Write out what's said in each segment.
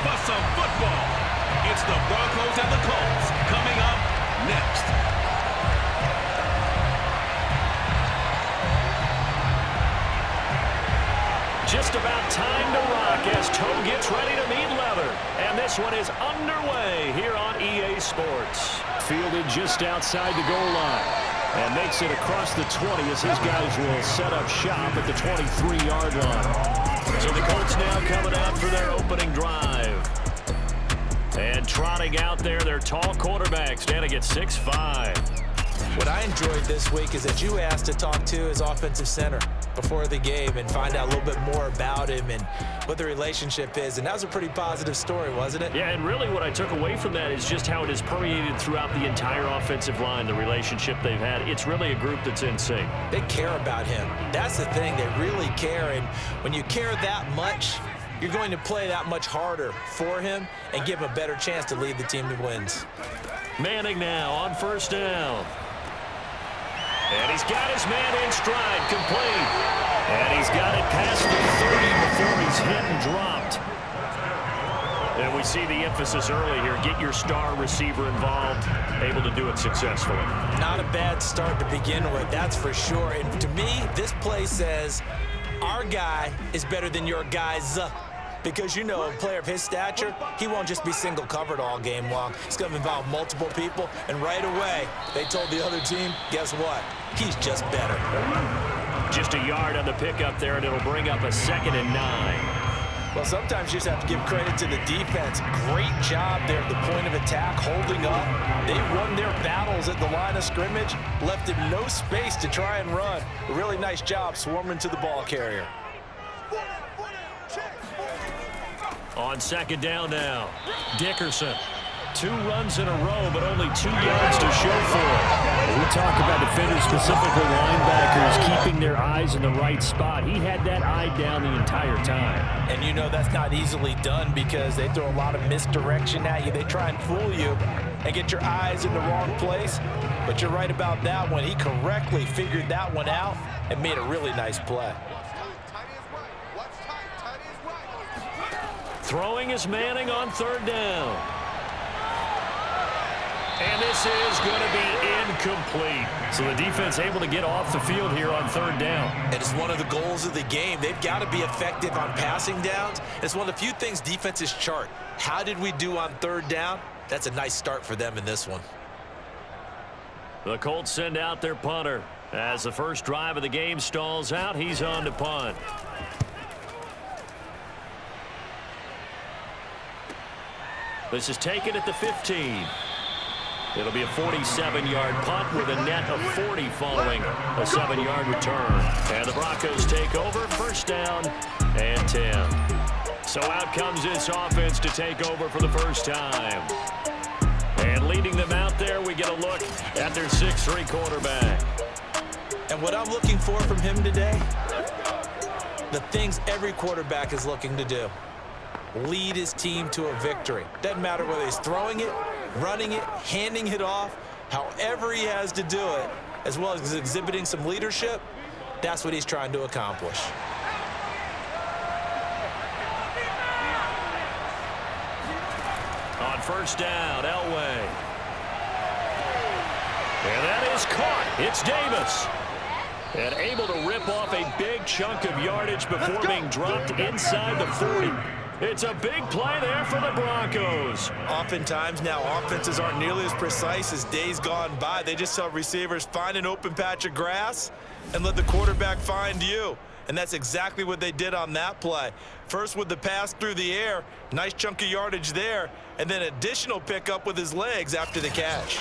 for some football. It's the Broncos and the Colts coming up next. Just about time to rock as toe gets ready to meet leather. And this one is underway here on EA Sports. Fielded just outside the goal line. And makes it across the 20 as his guys will set up shop at the 23-yard line. So the Colts now coming out for their opening drive. And trotting out there, their tall quarterback standing at 6'5". What I enjoyed this week is that you asked to talk to his offensive center before the game and find out a little bit more about him and what the relationship is. And that was a pretty positive story, wasn't it? Yeah, and really what I took away from that is just how it has permeated throughout the entire offensive line, the relationship they've had. It's really a group that's in sync. They care about him. That's the thing. They really care. And when you care that much, you're going to play that much harder for him and give him a better chance to lead the team to wins. Manning now on first down. And he's got his man in stride, complete. And he's got it past the 30 before he's hit and dropped. And we see the emphasis early here. Get your star receiver involved, able to do it successfully. Not a bad start to begin with, that's for sure. And to me, this play says our guy is better than your guy's. Because, you know, a player of his stature, he won't just be single covered all game long. It's going to involve multiple people. And right away, they told the other team, guess what? He's just better. Just a yard on the pickup there, and it'll bring up a 2nd and 9. Well, sometimes you just have to give credit to the defense. Great job there at the point of attack, holding up. They won their battles at the line of scrimmage, left him no space to try and run. A really nice job swarming to the ball carrier. On 2nd down now, Dickerson. 2 runs in a row, but only 2 yards to show for it. We talk about defenders, specifically linebackers, keeping their eyes in the right spot. He had that eye down the entire time. And you know that's not easily done because they throw a lot of misdirection at you. They try and fool you and get your eyes in the wrong place. But you're right about that one. He correctly figured that one out and made a really nice play. Throwing is Manning on 3rd down. And this is going to be incomplete. So the defense able to get off the field here on 3rd down. It is one of the goals of the game. They've got to be effective on passing downs. It's one of the few things defenses chart. How did we do on 3rd down? That's a nice start for them in this one. The Colts send out their punter. As the first drive of the game stalls out, he's on to punt. This is taken at the 15. It'll be a 47-yard punt with a net of 40 following a 7-yard return. And the Broncos take over, 1st down and 10. So out comes this offense to take over for the first time. And leading them out there, we get a look at their 6'3" quarterback. And what I'm looking for from him today, the things every quarterback is looking to do. Lead his team to a victory. Doesn't matter whether he's throwing it, running it, handing it off, however he has to do it, as well as exhibiting some leadership, that's what he's trying to accomplish. On 1st down, Elway. And that is caught. It's Davis. And able to rip off a big chunk of yardage before being dropped inside the 40. It's a big play there for the Broncos. Oftentimes now offenses aren't nearly as precise as days gone by. They just tell receivers, find an open patch of grass and let the quarterback find you. And that's exactly what they did on that play. First with the pass through the air, nice chunk of yardage there, and then additional pickup with his legs after the catch.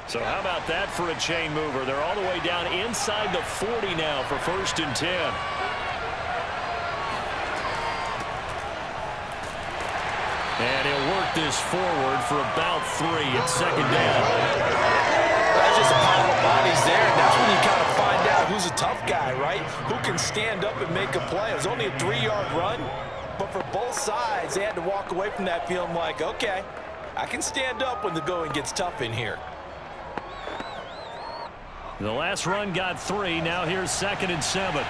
So how about that for a chain mover? They're all the way down inside the 40 now for 1st and 10. And he'll work this forward for about 3 at 2nd down. That's just a pile of bodies there. And that's when you kind of find out who's a tough guy, right? Who can stand up and make a play. It was only a 3-yard run, but for both sides, they had to walk away from that feeling like, okay, I can stand up when the going gets tough in here. The last run got 3. Now here's 2nd and 7.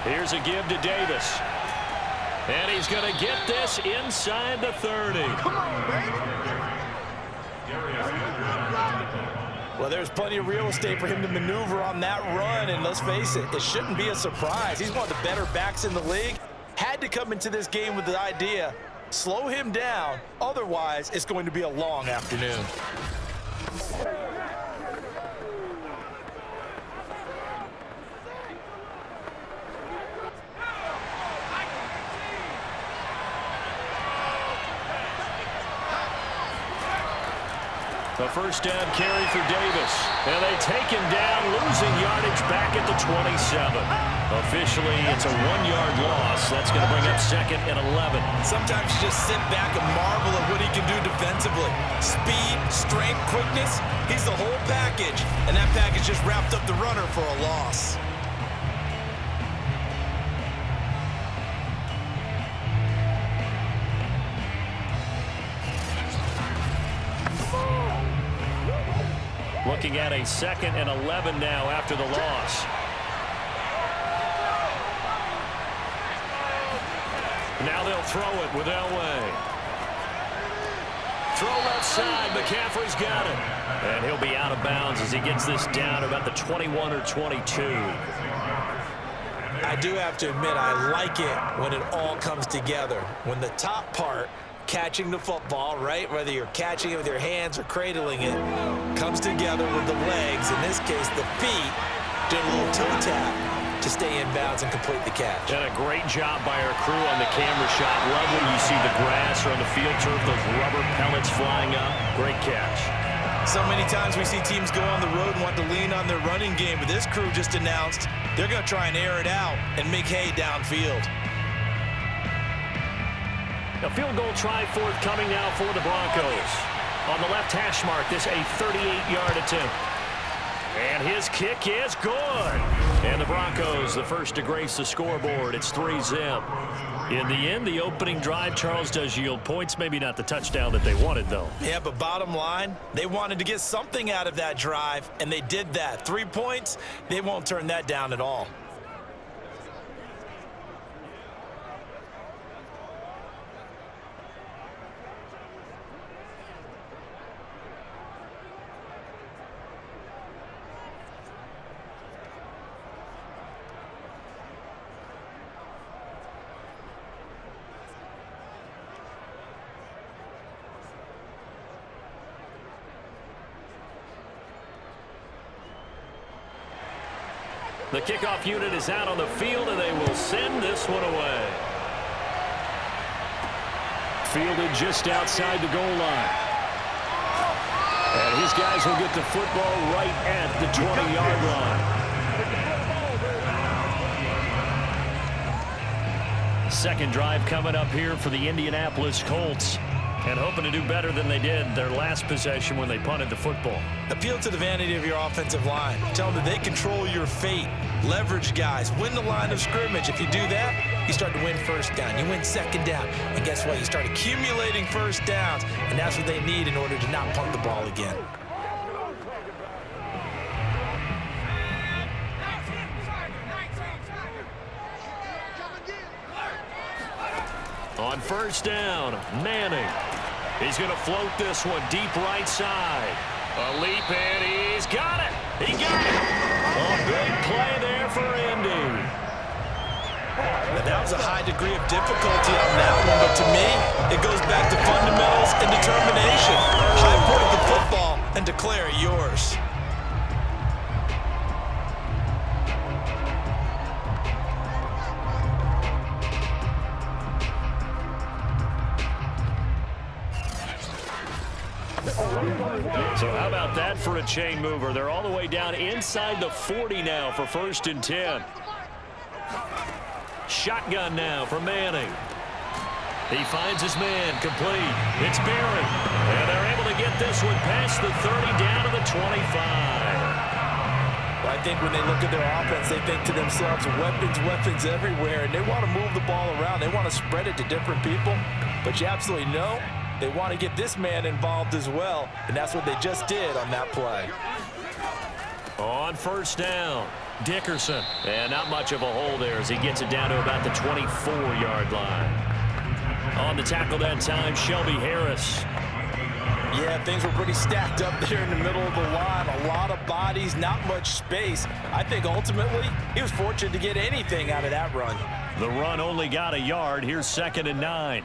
Here's a give to Davis. And he's going to get this inside the 30. Come on, baby. Well, there's plenty of real estate for him to maneuver on that run, and let's face it, it shouldn't be a surprise. He's one of the better backs in the league. Had to come into this game with the idea, slow him down, otherwise it's going to be a long afternoon. The first down carry for Davis. And they take him down, losing yardage back at the 27. Officially, it's a 1-yard loss. That's going to bring up 2nd and 11. Sometimes you just sit back and marvel at what he can do defensively. Speed, strength, quickness, he's the whole package. And that package just wrapped up the runner for a loss. Looking at a 2nd and 11 now after the loss. Now they'll throw it with Elway. Throw left side. McCaffrey's got it. And he'll be out of bounds as he gets this down about the 21 or 22. I do have to admit, I like it when it all comes together. When the top part, catching the football, right, whether you're catching it with your hands or cradling it, comes together with the legs, in this case the feet, did a little toe tap to stay in bounds and complete the catch. And a great job by our crew on the camera shot. Love when you see the grass or on the field turf, those rubber pellets flying up. Great catch. So many times we see teams go on the road and want to lean on their running game, but this crew just announced they're going to try and air it out and make hay downfield. A field goal try forthcoming now for the Broncos. On the left hash mark, this a 38-yard attempt. And his kick is good. And the Broncos, the first to grace the scoreboard. It's 3-zip. In the end, the opening drive, Charles, does yield points. Maybe not the touchdown that they wanted, though. Yeah, but bottom line, they wanted to get something out of that drive, and they did that. 3 points, they won't turn that down at all. The kickoff unit is out on the field, and they will send this one away. Fielded just outside the goal line. And his guys will get the football right at the 20-yard line. Second drive coming up here for the Indianapolis Colts. And hoping to do better than they did their last possession when they punted the football. Appeal to the vanity of your offensive line. Tell them that they control your fate. Leverage guys. Win the line of scrimmage. If you do that, you start to win first down. You win second down. And guess what? You start accumulating first downs. And that's what they need in order to not punt the ball again. On first down, Manning. He's going to float this one deep right side. A leap, and he's got it. He got it. A big play there for Indy. Now, that was a high degree of difficulty on that one, but to me, it goes back to fundamentals and determination. High point the football and declare it yours. So how about that for a chain mover? They're all the way down inside the 40 now for 1st and 10. Shotgun now for Manning. He finds his man complete. It's Barry. And they're able to get this one past the 30 down to the 25. Well, I think when they look at their offense, they think to themselves, weapons everywhere, and they want to move the ball around. They want to spread it to different people, but you absolutely know they want to get this man involved as well, and that's what they just did on that play. On first down, Dickerson. And not much of a hole there as he gets it down to about the 24-yard line. On the tackle that time, Shelby Harris. Yeah, things were pretty stacked up there in the middle of the line. A lot of bodies, not much space. I think ultimately he was fortunate to get anything out of that run. The run only got a yard. Here's 2nd and 9.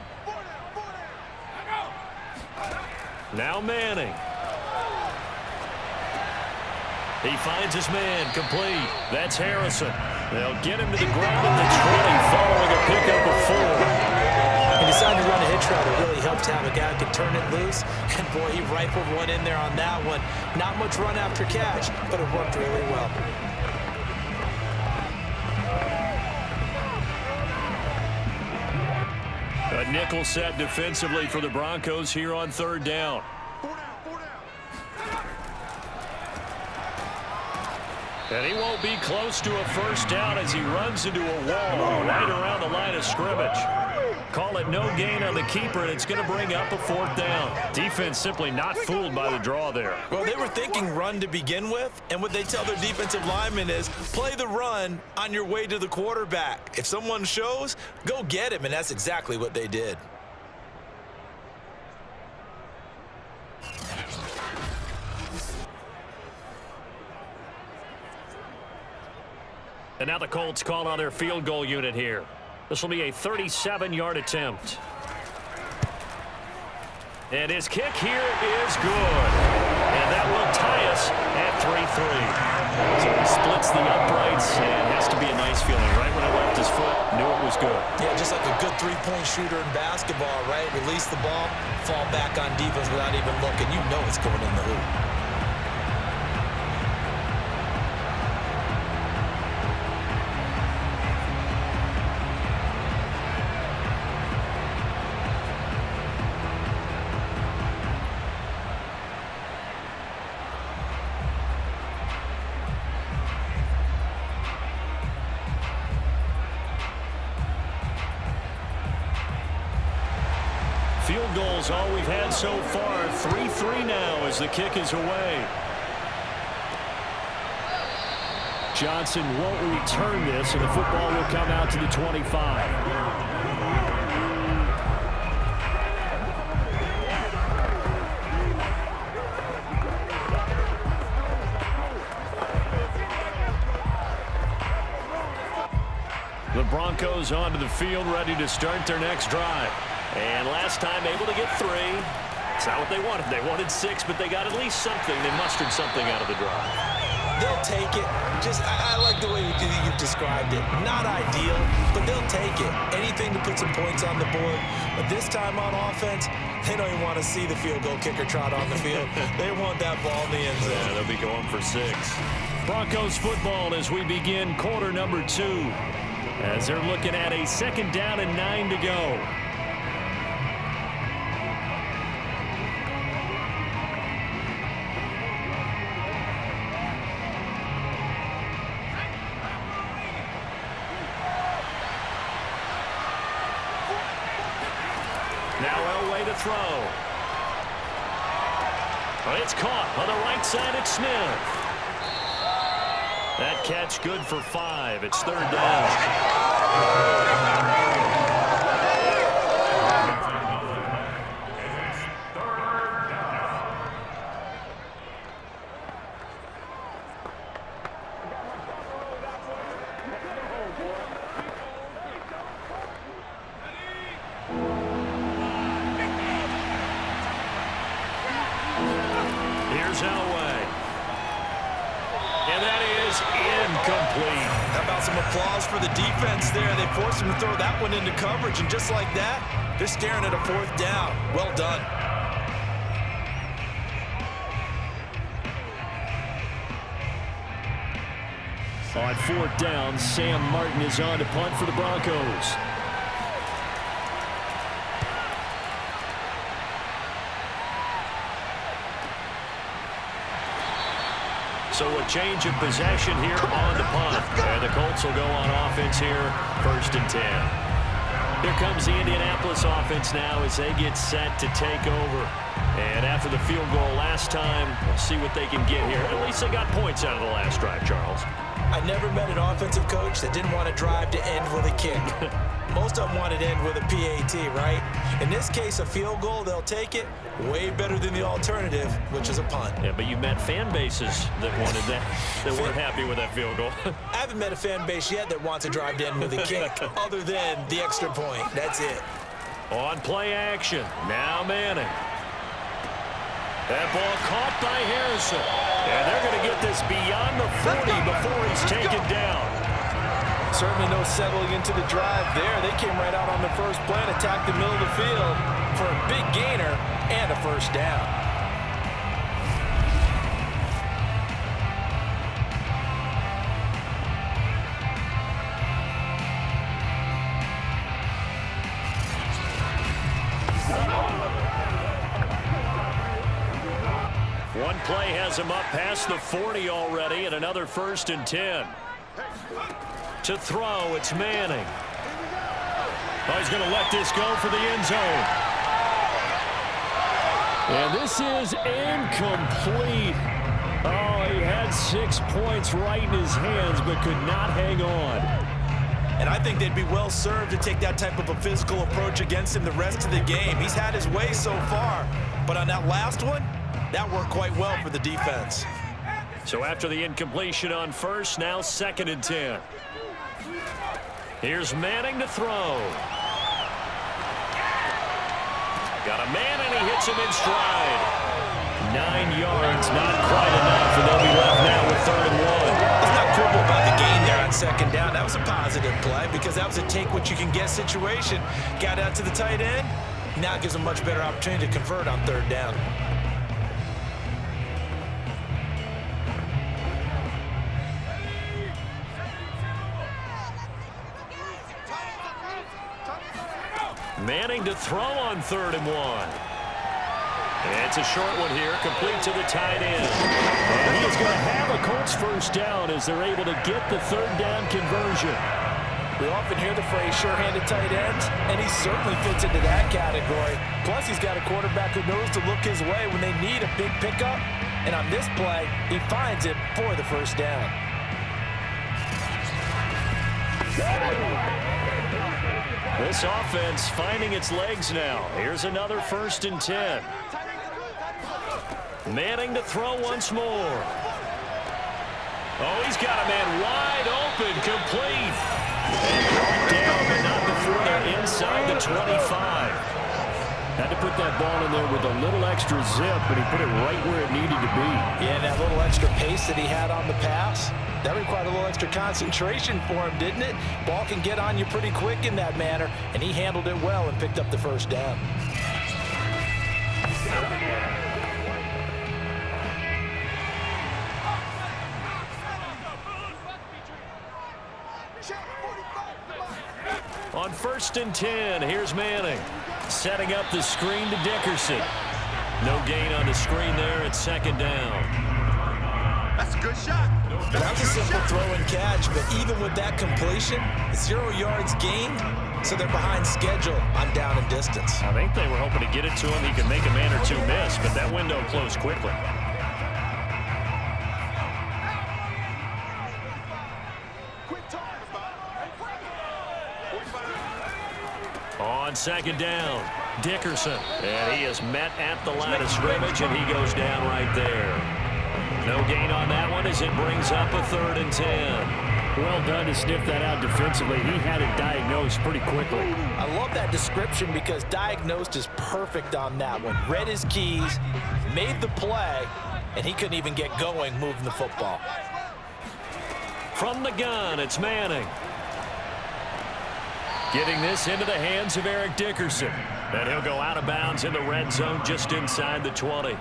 Now Manning. He finds his man complete. That's Harrison. They'll get him to the ground at the 20 following a pickup of 4. He decided to run a hitch route. It really helped to have a guy who could turn it loose. And, boy, he rifled one in there on that one. Not much run after catch, but it worked really well. A nickel set defensively for the Broncos here on 3rd down. And he won't be close to a 1st down as he runs into a wall right around the line of scrimmage. Call it no gain on the keeper, and it's going to bring up a 4th down. Defense simply not fooled by the draw there. Well, they were thinking run to begin with, and what they tell their defensive linemen is play the run on your way to the quarterback. If someone shows, go get him, and that's exactly what they did. And now the Colts call on their field goal unit here. This will be a 37-yard attempt. And his kick here is good. And that will tie us at 3-3. So he splits the uprights, and it has to be a nice feeling. Right when it left his foot, knew it was good. Yeah, just like a good three-point shooter in basketball, right? Release the ball, fall back on defense without even looking. You know it's going in the hoop. Field goals all we've had so far. 3-3 now as the kick is away. Johnson won't return this, and the football will come out to the 25. The Broncos onto the field, ready to start their next drive. And last time able to get 3. It's not what they wanted. They wanted 6, but they got at least something. They mustered something out of the drive. They'll take it. I like the way you've described it. Not ideal, but they'll take it. Anything to put some points on the board. But this time on offense, they don't even want to see the field goal kicker trot on the field. They want that ball in the end zone. Yeah, they'll be going for 6. Broncos football as we begin quarter number 2. As they're looking at a 2nd down and 9 to go. Now Elway to throw. But it's caught on the right side. It's Smith. That catch good for 5. It's 3rd down. Here's Elway. And that is incomplete. How about some applause for the defense there? They forced him to throw that one into coverage, and just like that, they're staring at a 4th down. Well done. On 4th down, Sam Martin is on to punt for the Broncos. So a change of possession here on the punt. And the Colts will go on offense here, 1st and 10. Here comes the Indianapolis offense now as they get set to take over. And after the field goal last time, we'll see what they can get here. At least they got points out of the last drive, Charles. I never met an offensive coach that didn't want to drive to end with a kick. Most of them wanted to end with a PAT, right? In this case, a field goal, they'll take it. Way better than the alternative, which is a punt. Yeah, but you met fan bases that wanted that, that weren't happy with that field goal. I haven't met a fan base yet that wants to drive to end with a kick, other than the extra point. That's it. On play action, now Manning. That ball caught by Harrison. And they're going to get this beyond the 40 before he's taken down. Certainly no settling into the drive there. They came right out on the first play and attacked the middle of the field for a big gainer and a first down. One play has him up past the 40 already, and another 1st and 10. To throw, it's Manning. Oh, he's going to let this go for the end zone. And this is incomplete. Oh, he had 6 points right in his hands, but could not hang on. And I think they'd be well served to take that type of a physical approach against him the rest of the game. He's had his way so far, but on that last one, that worked quite well for the defense. So after the incompletion on first, now 2nd and 10. Here's Manning to throw. Got a man, and he hits him in stride. 9 yards, not quite enough, and they'll be left now with 3rd and 1. It's not quibble about the gain there on 2nd down. That was a positive play because that was a take-what-you-can-get situation. Got out to the tight end. Now it gives them much better opportunity to convert on 3rd down. Manning to throw on 3rd and 1. It's a short one here, complete to the tight end. And he is going to have a Colts first down as they're able to get the 3rd down conversion. We often hear the phrase sure-handed tight ends, and he certainly fits into that category. Plus, he's got a quarterback who knows to look his way when they need a big pickup. And on this play, he finds it for the first down. This offense finding its legs now. Here's another 1st and 10. Manning to throw once more. Oh, he's got a man wide open, complete. And brought down, but not before they're inside the 25. Had to put that ball in there with a little extra zip, but he put it right where it needed to be. Yeah, that little extra pace that he had on the pass, that required a little extra concentration for him, didn't it? Ball can get on you pretty quick in that manner, and he handled it well and picked up the first down. On 1st and 10, here's Manning. Setting up the screen to Dickerson. No gain on the screen there at 2nd down. That's a good shot. That was a simple throw and catch, but even with that completion, 0 yards gained, so they're behind schedule on down and distance. I think they were hoping to get it to him. He could make a man or two miss, but that window closed quickly. On 2nd down, Dickerson. And he is met at the line of scrimmage, and he goes down right there. No gain on that one as it brings up a 3rd and 10. Well done to sniff that out defensively. He had it diagnosed pretty quickly. I love that description because diagnosed is perfect on that one. Read his keys, made the play, and he couldn't even get going moving the football. From the gun, it's Manning. Getting this into the hands of Eric Dickerson. And he'll go out of bounds in the red zone just inside the 20.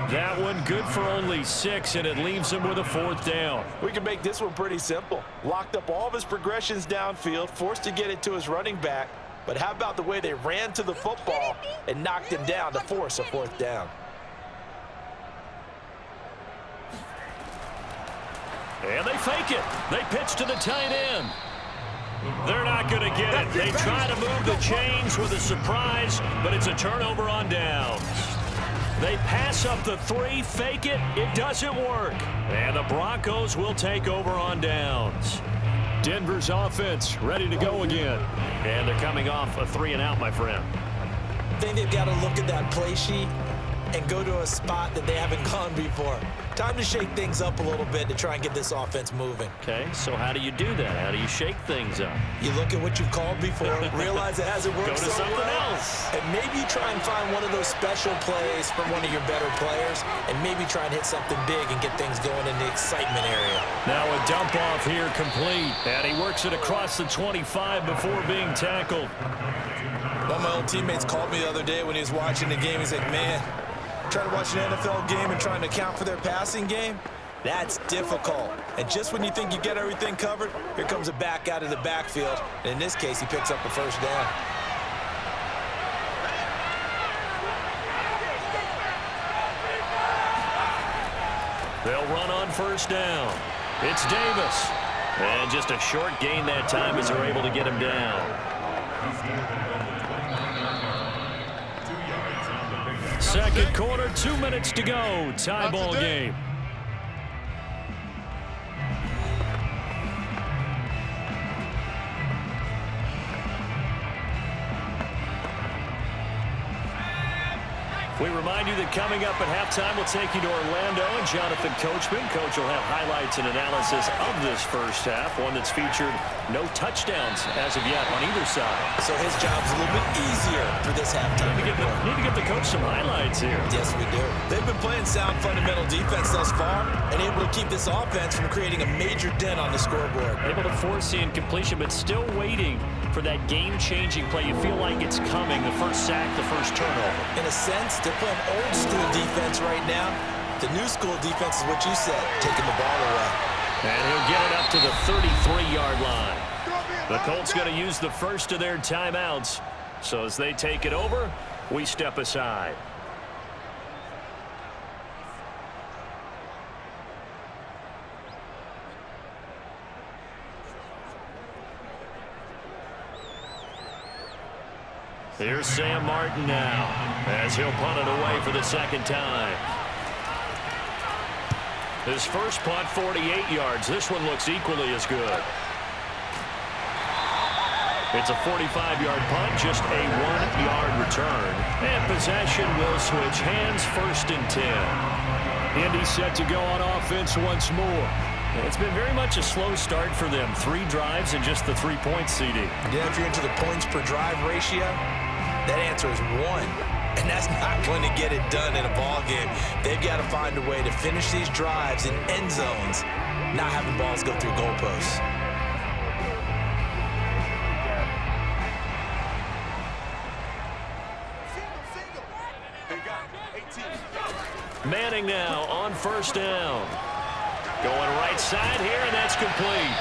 That one good for only 6, and it leaves him with a 4th down. We can make this one pretty simple. Locked up all of his progressions downfield, forced to get it to his running back. But how about the way they ran to the football and knocked him down to force a 4th down? And they fake it. They pitch to the tight end. They're not going to get it. They try to move the chains with a surprise, but it's a turnover on downs. They pass up the 3, fake it. It doesn't work. And the Broncos will take over on downs. Denver's offense ready to go again. And they're coming off a 3-and-out, my friend. I think they've got to look at that play sheet and go to a spot that they haven't gone before. Time to shake things up a little bit to try and get this offense moving. Okay, so how do you do that? How do you shake things up? You look at what you've called before, realize it hasn't worked Go to so something well, else. and maybe try and find one of those special plays from one of your better players, and maybe try and hit something big and get things going in the excitement area. Now a dump off here complete, and he works it across the 25 before being tackled. One of my old teammates called me the other day when he was watching the game. He's like, man, trying to watch an NFL game and trying to account for their passing game, that's difficult. And just when you think you get everything covered, here comes a back out of the backfield. And in this case, he picks up the first down. They'll run on first down. It's Davis. And just a short gain that time as they're able to get him down. Second quarter, 2 minutes to go. Tie ball game. We remind you that coming up at halftime, we'll take you to Orlando and Jonathan Coachman. Coach will have highlights and analysis of this first half, one that's featured no touchdowns as of yet on either side. So his job's a little bit easier for this halftime. Need to get the coach some highlights here. Yes, we do. They've been playing sound fundamental defense thus far and able to keep this offense from creating a major dent on the scoreboard. Able to force the incompletion, but still waiting for that game-changing play. You feel like it's coming, the first sack, the first turnover. In a sense, they're playing old-school defense right now. The new-school defense is what you said, taking the ball away. And he'll get it up to the 33-yard line. The Colts going to use the first of their timeouts. So as they take it over, we step aside. Here's Sam Martin now, as he'll punt it away for the second time. His first punt, 48 yards. This one looks equally as good. It's a 45-yard punt, just a 1-yard return. And possession will switch hands, 1st and 10. Indy set to go on offense once more. It's been very much a slow start for them. 3 drives and just the 3 points, CD. Yeah, if you're into the points per drive ratio, that answer is 1. And that's not going to get it done in a ball game. They've got to find a way to finish these drives in end zones, not having balls go through goalposts. Manning now on first down. Going right side here, and that's complete.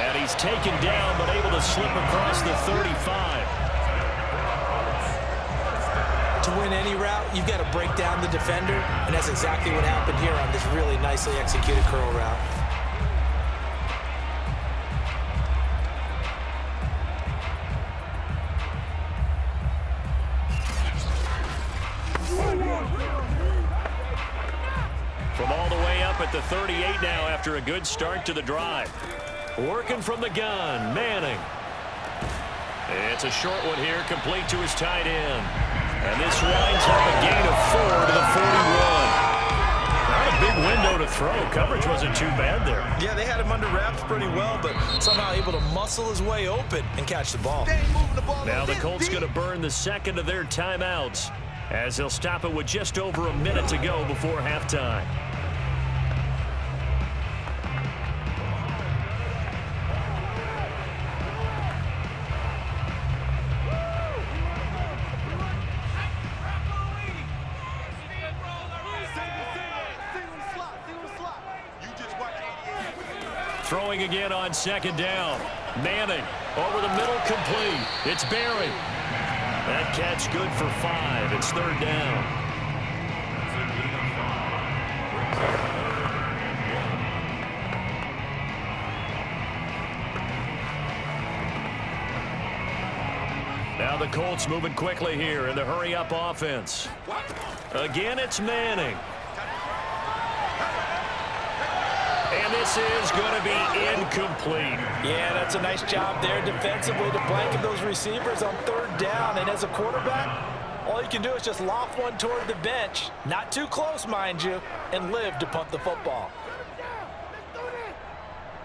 And he's taken down, but able to slip across the 35. To win any route, you've got to break down the defender, and that's exactly what happened here on this really nicely executed curl route. From all the way up at the 38 now after a good start to the drive. Working from the gun, Manning. It's a short one here, complete to his tight end. And this winds up a gain of 4 to the 41. Not a big window to throw. Coverage wasn't too bad there. Yeah, they had him under wraps pretty well, but somehow able to muscle his way open and catch the ball. Now the Colts going to burn the second of their timeouts as they'll stop it with just over a minute to go before halftime. Throwing again on second down. Manning over the middle, complete. It's Barry. That catch good for 5. It's 3rd down. Now Now the Colts moving quickly here in the hurry-up offense. Again, it's Manning. And this is going to be incomplete. Yeah, that's a nice job there defensively to blanket those receivers on third down. And as a quarterback, all you can do is just loft one toward the bench. Not too close, mind you, and live to punt the football.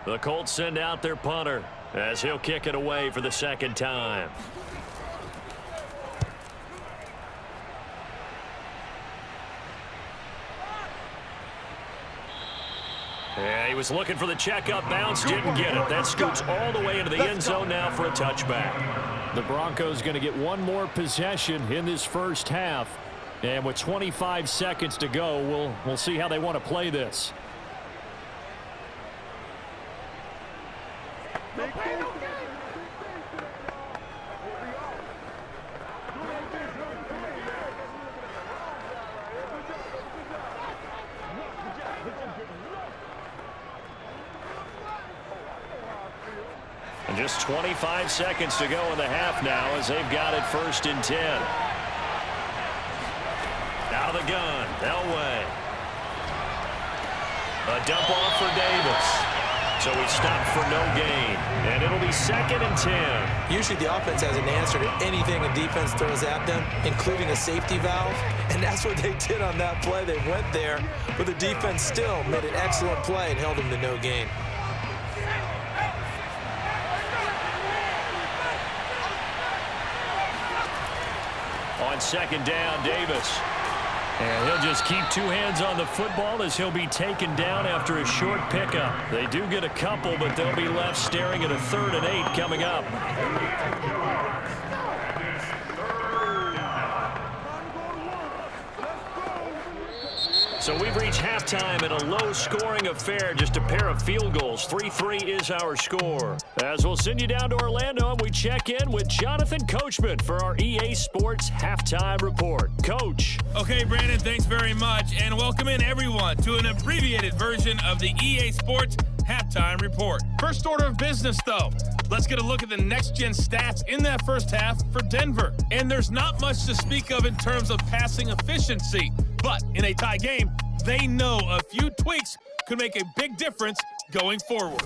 The Colts send out their punter as he'll kick it away for the second time. Yeah, he was looking for the checkup bounce, didn't get it. That scoots all the way into the end zone now for a touchback. The Broncos going to get one more possession in this first half. And with 25 seconds to go, we'll see how they want to play this. And just 25 seconds to go in the half now as they've got it 1st and 10. Now the gun, Elway. A dump off for Davis. So he stopped for no gain. And it'll be 2nd and 10. Usually the offense has an answer to anything a defense throws at them, including a safety valve. And that's what they did on that play. They went there, but the defense still made an excellent play and held them to no gain. On 2nd down, Davis. And he'll just keep two hands on the football as he'll be taken down after a short pickup. They do get a couple, but they'll be left staring at a 3rd and 8 coming up. So we've reached halftime in a low-scoring affair, just a pair of field goals. 3-3 is our score. As we'll send you down to Orlando, and we check in with Jonathan Coachman for our EA Sports Halftime Report. Coach. Okay, Brandon, thanks very much, and welcome in everyone to an abbreviated version of the EA Sports Halftime Report. First order of business, though. Let's get a look at the next-gen stats in that first half for Denver. And there's not much to speak of in terms of passing efficiency. But in a tie game, they know a few tweaks could make a big difference going forward.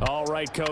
All right, Coach.